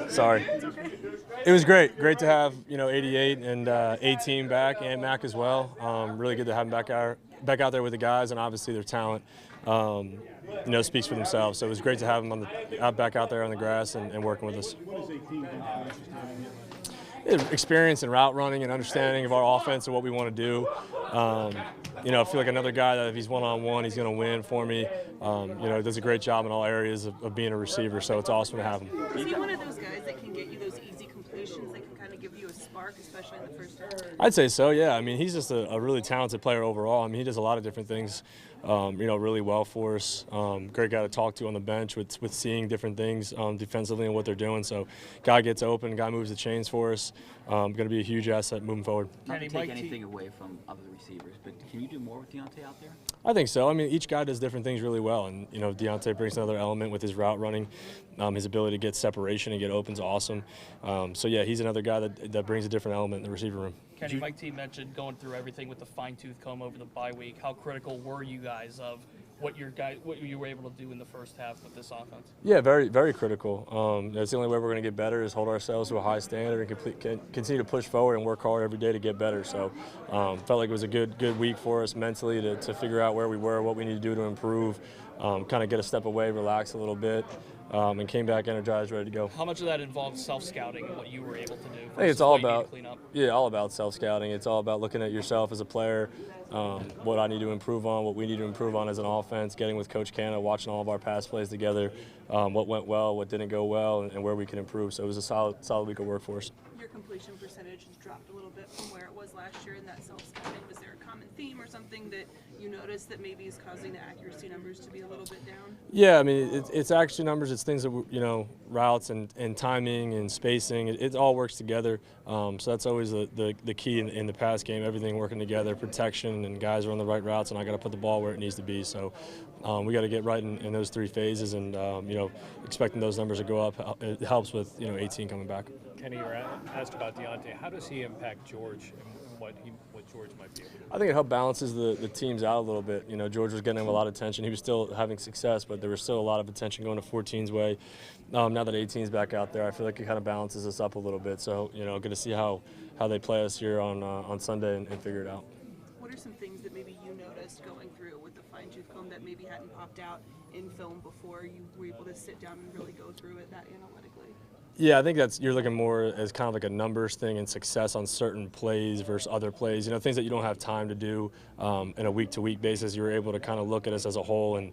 Sorry. It was great. Great to have 88 and 18 back, and Mac as well. Really good to have them back out there with the guys, and obviously their talent speaks for themselves. So it was great to have them back out there on the grass and working with us. Experience and route running and understanding of our offense and what we want to do. I feel like another guy that if he's one-on-one, he's going to win for me. Does a great job in all areas of being a receiver, so it's awesome to have him. Is he one of those guys that can get you those easy completions that can kind of give you a spark, especially in the first half? I'd say so, yeah. I mean, he's just a really talented player overall. I mean, he does a lot of different things, really well for us. Great guy to talk to on the bench with seeing different things defensively and what they're doing. So guy gets open, guy moves the chains for us. Going to be a huge asset moving forward. Not to take anything away from other receivers, but can you do more with Diontae out there? I think so. I mean, each guy does different things really well, and Diontae brings another element with his route running. His ability to get separation and get open is awesome. So yeah, he's another guy that brings a different element in the receiver room. Kenny, Mike T mentioned going through everything with the fine-tooth comb over the bye week. How critical were you guys of what you were able to do in the first half with this offense? Yeah, very, very critical. That's the only way we're going to get better is hold ourselves to a high standard and continue to push forward and work hard every day to get better. So felt like it was a good week for us mentally to figure out where we were, what we need to do to improve, kind of get a step away, relax a little bit. And came back energized, ready to go. How much of that involved self-scouting and what you were able to do? I think it's all about self-scouting. It's all about looking at yourself as a player, what I need to improve on, what we need to improve on as an offense, getting with Coach Canna, watching all of our pass plays together, what went well, what didn't go well, and where we can improve. So it was a solid week of work for us. Your completion percentage has dropped a little bit from where it was last year in that self-scouting. Was there a common theme or something that you noticed that maybe is causing the accuracy numbers to be a little bit down? Yeah, I mean, it's accuracy numbers. It's things that, routes and timing and spacing. It all works together. So that's always the key in the pass game, everything working together, protection, and guys are on the right routes, and I got to put the ball where it needs to be. So we got to get right in those three phases, and, expecting those numbers to go up, it helps with, 18 coming back. Kenny, you were asked about Diontae. How does he impact George and what George might be able to do? I think it helped balances the teams out a little bit. George was getting him a lot of attention. He was still having success, but there was still a lot of attention going to 14's way. Now that 18's back out there, I feel like it kind of balances us up a little bit. So, good to see how they play us here on Sunday and figure it out. What are some things that maybe you noticed going through with the fine-tooth comb that maybe hadn't popped out in film before you were able to sit down and really go through it that analytically? Yeah, I think you're looking more as kind of like a numbers thing and success on certain plays versus other plays. Things that you don't have time to do in a week-to-week basis. You're able to kind of look at us as a whole and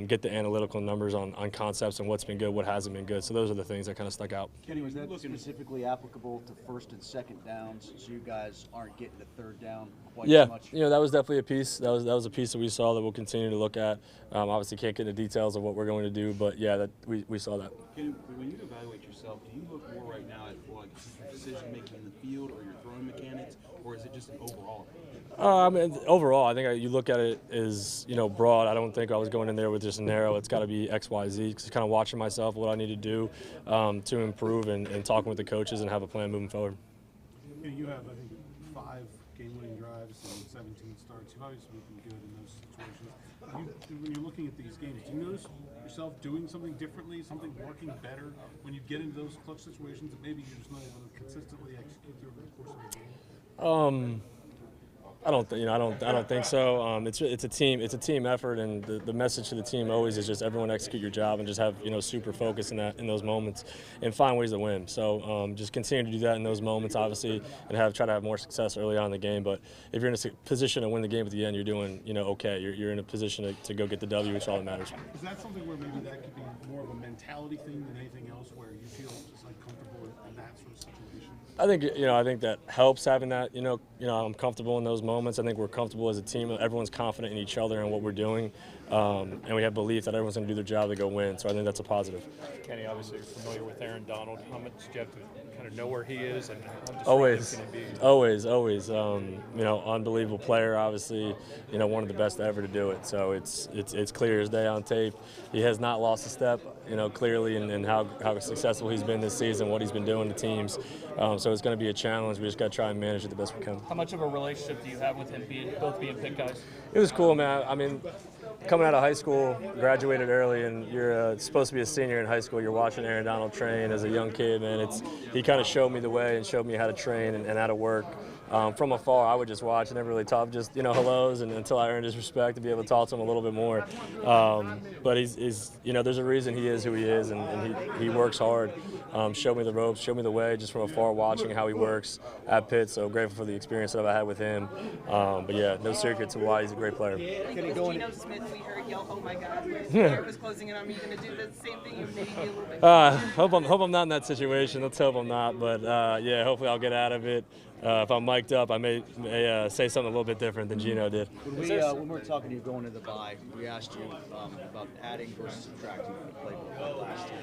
get the analytical numbers on concepts and what's been good, what hasn't been good. So those are the things that kind of stuck out. Kenny, was that specifically applicable to first and second downs, so you guys aren't getting the third down quite as much? Yeah, that was definitely a piece. That was a piece that we saw that we'll continue to look at. Obviously, can't get into details of what we're going to do, but yeah, that we saw that. Kenny, when you evaluate yourself, do you look more right now at decision making in the field or your throwing mechanics, or is it just an overall? Overall, I think you look at it as broad. I don't think I was going in there with just narrow. It's got to be X, Y, Z. Just kind of watching myself, what I need to do to improve, and talking with the coaches and have a plan moving forward. You have, I think, 5 game-winning drives and 17 starts. You've obviously been good in those situations. When you're looking at these games, do you notice yourself doing something differently, something working better when you get into those clutch situations that maybe you're just not able to consistently execute through the course of the game? I don't think so. It's a team effort, and the message to the team always is just everyone execute your job and just have super focus in those moments and find ways to win. So just continue to do that in those moments, obviously, and try to have more success early on in the game. But if you're in a position to win the game at the end, you're doing okay. You're in a position to go get the W, which all that matters. Is that something where maybe that could be more of a mentality thing than anything else, where you feel just comfortable in that sort of situation? I think that helps having that. I'm comfortable in those moments. I think we're comfortable as a team. Everyone's confident in each other and what we're doing, and we have belief that everyone's going to do their job to go win. So I think that's a positive. Kenny, obviously you're familiar with Aaron Donald. How much do you have to kind of know where he is and how always. Be? Unbelievable player. Obviously, one of the best ever to do it. So it's clear as day on tape. He has not lost a step. Clearly, and how successful he's been this season, what he's been doing to teams. So it's going to be a challenge. We just got to try and manage it the best we can. How much of a relationship do you have with him, both being Pitt guys? It was cool, man. I mean, coming out of high school, graduated early, and you're supposed to be a senior in high school. You're watching Aaron Donald train as a young kid, man. He kind of showed me the way and showed me how to train and how to work. From afar, I would just watch and never really talk, just hellos, and until I earned his respect to be able to talk to him a little bit more. But he's there's a reason he is who he is, and he works hard. Showed me the ropes, showed me the way, just from afar, watching how he works at Pitt. So grateful for the experience that I had with him. But yeah, no secret to why he's a great player. I think with Geno Smith, we heard yell, "Oh my God!" It was closing in on me. You're gonna do the same thing, you maybe a little bit. Hope I'm not in that situation. Let's hope I'm not. But yeah, hopefully I'll get out of it. If I'm mic'd up, I may say something a little bit different than Geno did. When we were talking to you going to the bye, we asked you about adding versus subtracting from the playbook last year.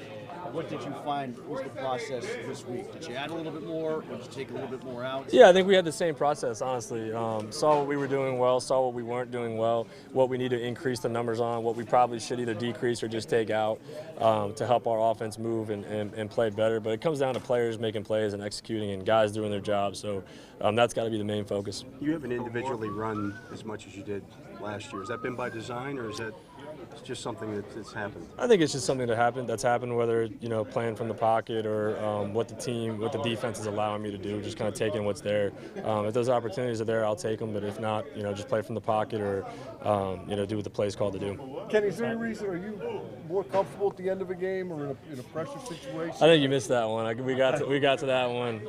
What did you find was the process this week? Did you add a little bit more, or did you take a little bit more out? Yeah, I think we had the same process, honestly. Saw what we were doing well, saw what we weren't doing well, what we need to increase the numbers on, what we probably should either decrease or just take out to help our offense move and play better. But it comes down to players making plays and executing and guys doing their job. So that's got to be the main focus. You haven't individually run as much as you did last year. Has that been by design, or is that just something that's happened? I think it's just something that's happened, whether playing from the pocket or what the defense is allowing me to do, just kind of taking what's there. If those opportunities are there, I'll take them. But if not, just play from the pocket or do what the play's called to do. Kenny, is there any reason, are you more comfortable at the end of a game or in a pressure situation? I think you missed that one. We got to that one.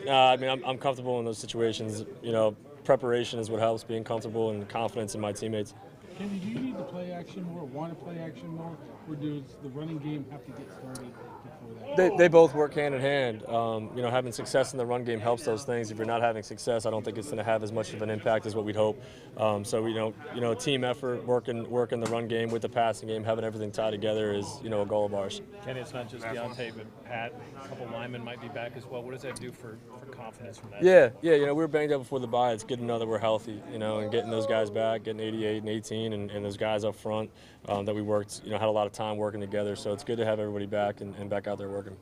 I mean, I'm comfortable in those situations. Preparation is what helps, being comfortable and confidence in my teammates. Kenny, do you need to play action more, want to play action more, or does the running game have to get started before that? They both work hand in hand. Having success in the run game helps those things. If you're not having success, I don't think it's going to have as much of an impact as what we'd hope. So team effort, working the run game with the passing game, having everything tied together is a goal of ours. Kenny, it's not just Diontae, but Pat, a couple linemen might be back as well. What does that do for confidence from that? Yeah. We were banged up before the bye. It's good to know that we're healthy, and getting those guys back, getting 88 and 18, and those guys up front that we worked, had a lot of time working together. So it's good to have everybody back and back out there working.